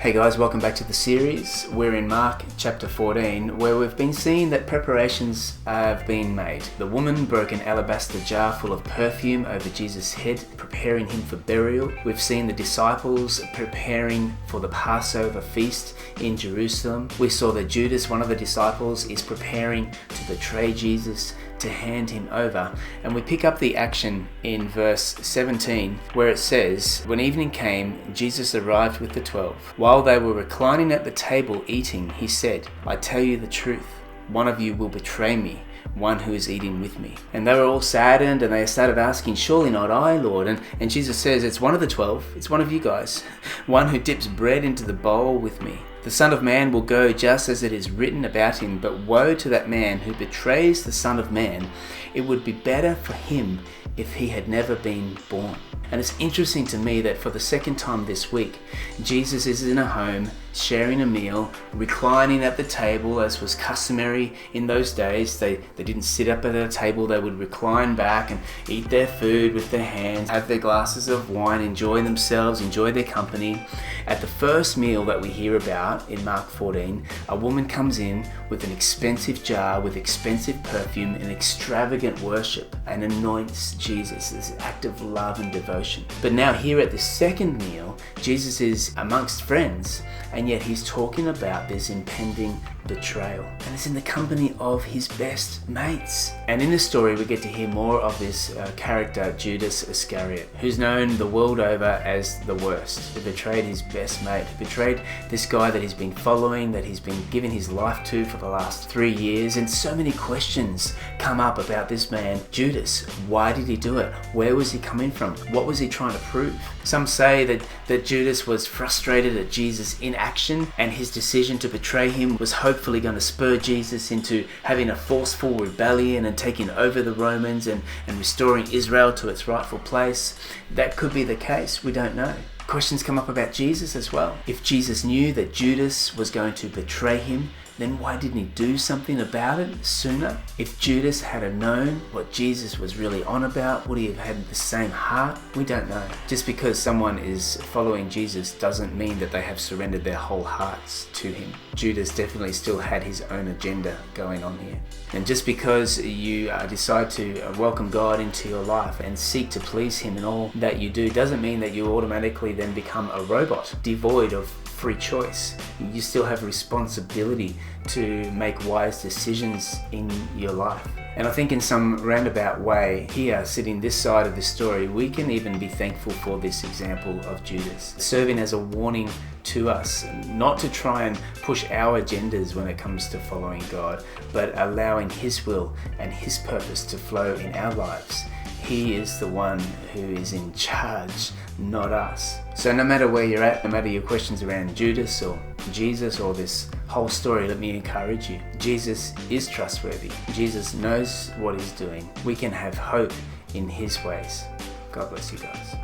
Hey guys, welcome back to the series. We're in Mark chapter 14, where we've been seeing that preparations have been made. The woman broke an alabaster jar full of perfume over Jesus' head, preparing him for burial. We've seen the disciples preparing for the Passover feast in Jerusalem. We saw that Judas, one of the disciples, is preparing to betray Jesus, to hand him over. And we pick up the action in verse 17, where it says, "When evening came, Jesus arrived with the 12. While they were reclining at the table eating, he said, 'I tell you the truth, one of you will betray me, one who is eating with me.' And they were all saddened, and they started asking, 'Surely not I, Lord?' And Jesus says, 'It's one of the 12, it's one of you guys, one who dips bread into the bowl with me. The Son of Man will go just as it is written about him, but woe to that man who betrays the Son of Man. It would be better for him if he had never been born.'" And it's interesting to me that for the second time this week, Jesus is in a home, sharing a meal, reclining at the table as was customary in those days. They didn't sit up at a table, they would recline back and eat their food with their hands, have their glasses of wine, enjoy themselves, enjoy their company. At the first meal that we hear about in Mark 14, a woman comes in with an expensive jar with expensive perfume and extravagant worship and anoints Jesus, this act of love and devotion. But now here at the second meal, Jesus is amongst friends, and yet he's talking about this impending betrayal. And it's in the company of his best mates. And in this story, we get to hear more of this character, Judas Iscariot, who's known the world over as the worst, who betrayed his best mate, who betrayed this guy that he's been following, that he's been giving his life to for the last 3 years. And so many questions come up about this man, Judas. Why did he do it? Where was he coming from? What was he trying to prove? Some say that Judas was frustrated at Jesus' inaction, and his decision to betray him was hopefully going to spur Jesus into having a forceful rebellion and taking over the Romans and restoring Israel to its rightful place. That could be the case. We don't know. Questions come up about Jesus as well. If Jesus knew that Judas was going to betray him, then why didn't he do something about it sooner? If Judas had known what Jesus was really on about, would he have had the same heart? We don't know. Just because someone is following Jesus doesn't mean that they have surrendered their whole hearts to him. Judas definitely still had his own agenda going on here. And just because you decide to welcome God into your life and seek to please him in all that you do doesn't mean that you automatically then become a robot, devoid of free choice. You still have responsibility to make wise decisions in your life. And I think in some roundabout way here, sitting this side of this story, we can even be thankful for this example of Judas, serving as a warning to us, not to try and push our agendas when it comes to following God, but allowing his will and his purpose to flow in our lives. He is the one who is in charge, not us. So no matter where you're at, no matter your questions around Judas or Jesus or this whole story, let me encourage you. Jesus is trustworthy. Jesus knows what he's doing. We can have hope in his ways. God bless you guys.